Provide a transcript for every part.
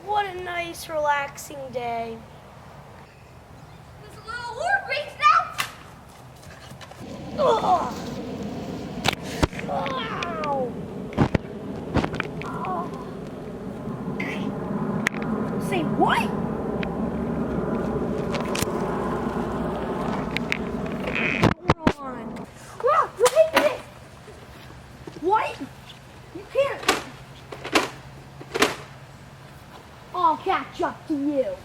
What a nice, relaxing day. There's a little war race now. Ugh. Ow. Oh. Say what? Hold on. Ah, you hate it. What? You can't. I'll catch up to you.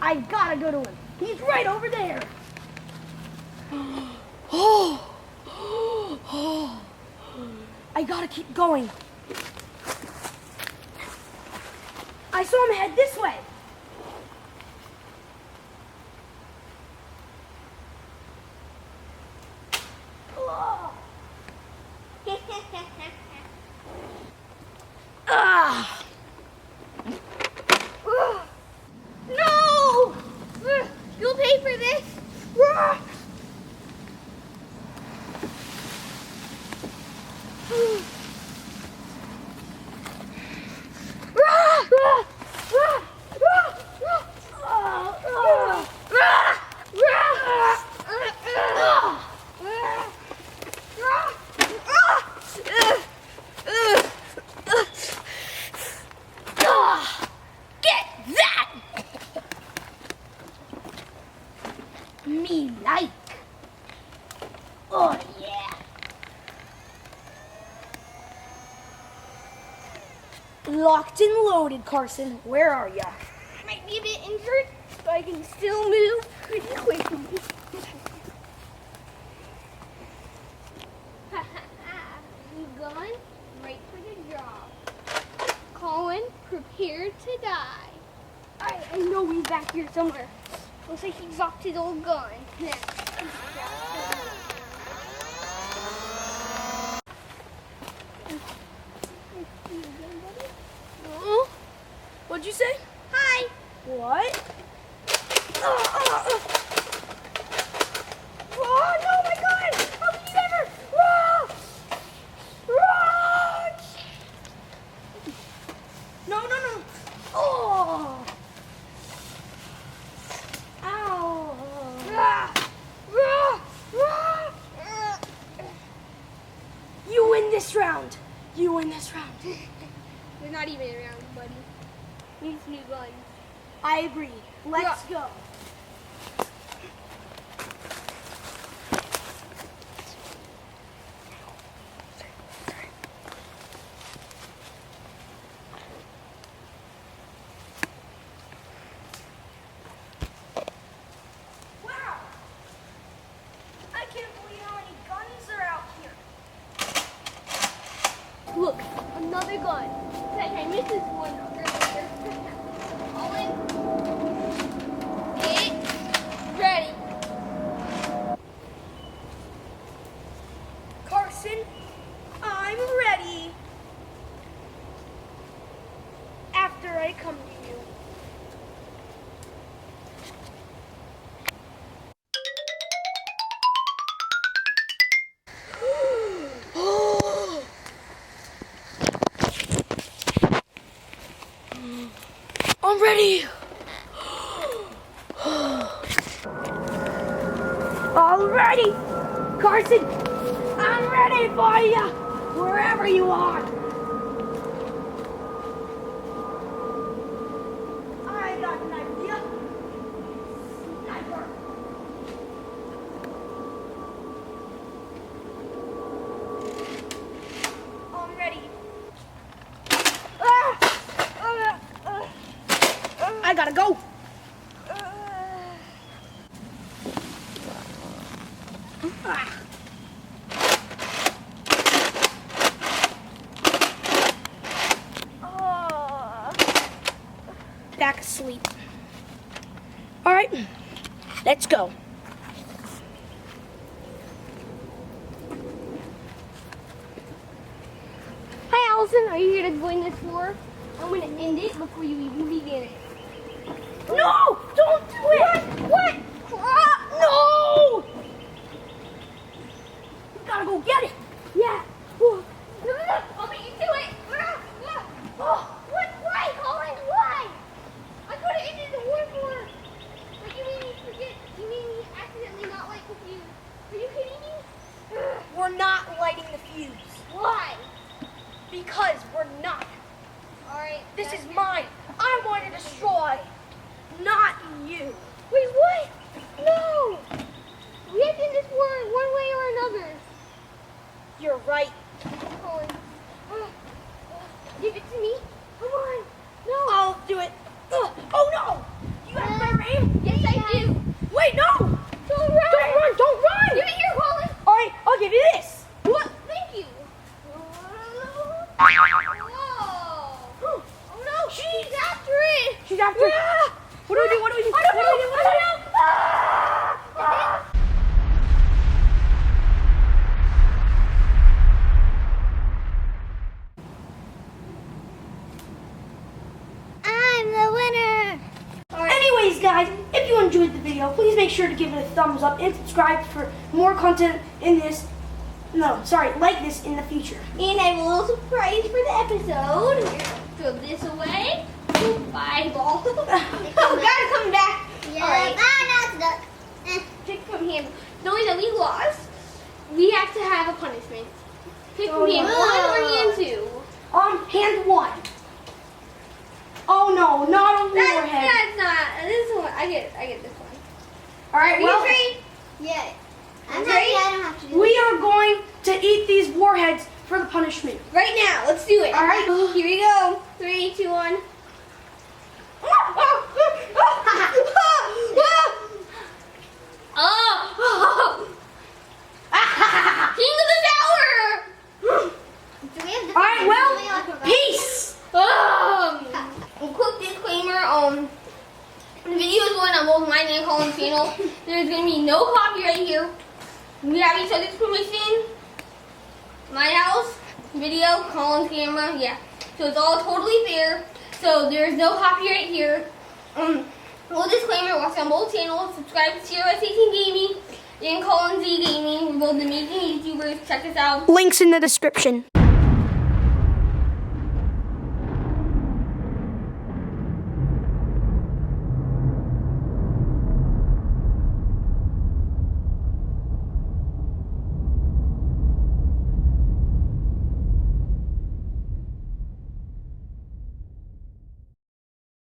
I gotta go to him. He's right over there. Oh. Oh. I gotta keep going. I saw him head this way. Oh. Ah. No! You'll pay for this. Get that! Me like. Oh yeah. Locked and loaded, Carson. Where are ya? Might be a bit injured, but I can still move pretty quickly. You gone? Right for the job. Colin, prepare to die. I know he's back here somewhere. Looks like he's dropped his old gun. What'd you say? Hi. What? Oh no, my God! How can you ever? Run! No. Oh! Ow! You win this round. You win this round. We're not even around, buddy. Needs new guns. I agree. Let's go. Wow! I can't believe how many guns are out here. Look, another gun. Like I missed this one earlier. Colin, get ready. Carson, I'm ready. After I come to you. I'm ready. All ready. Carson, I'm ready for you. Wherever you are. I got an idea. Sniper. I'm ready. I gotta go. Back asleep. All right, let's go. Hi, Allison. Are you here to join this war? I'm going to end it before you even begin it. No, don't do it. What? No! You gotta go get it. Yeah. No, I'll beat you to it. Oh. What? Why, Colin? Why? This is mine. I'm going to destroy. Not you. Wait, what? No! We have to end this war one way or another. You're right. Colin. Give it to me. Come on. No. I'll do it. Oh no! You have better aim? Yes, I do. Wait, no! Don't run. Don't run! Don't run! Give it here, Colin. All right, I'll give you this. What? Thank you. Whoa. Oh no, she's after it. She's after it. What do we do? What do we do? I don't know. What do we do? What do we do? I'm the winner. Anyways, guys, if you enjoyed the video, please make sure to give it a thumbs up and subscribe for more content in this. No, sorry, like this in the future. And I have a little surprise for the episode. Throw this away. Bye, ball. Oh, God, coming back. Yeah. All right. Now it's stuck. Pick from him. Knowing that we lost, we have to have a punishment. Pick from hand one or hand two. Hand one. Oh no, not a warhead. That's not. This one. I get this one. All right, Are well, you ready? Yeah. I'm Ready? happy I don't have to do we are going to eat these warheads for the punishment. Right now. Let's do it. All right. Here we go. 3, 2, 1. Oh! King of the Tower! Do we have All right, well, peace. A quick disclaimer, the video is going on both mine and Colin's channel. There's going to be no copyright here. We have each other's permission. My house, video, Colin's camera, yeah. So it's all totally fair. So there's no copyright here. Little disclaimer, watch on both channels. Subscribe to CRS18 Gaming and Colin Z Gaming. We're both amazing YouTubers. Check us out. Links in the description.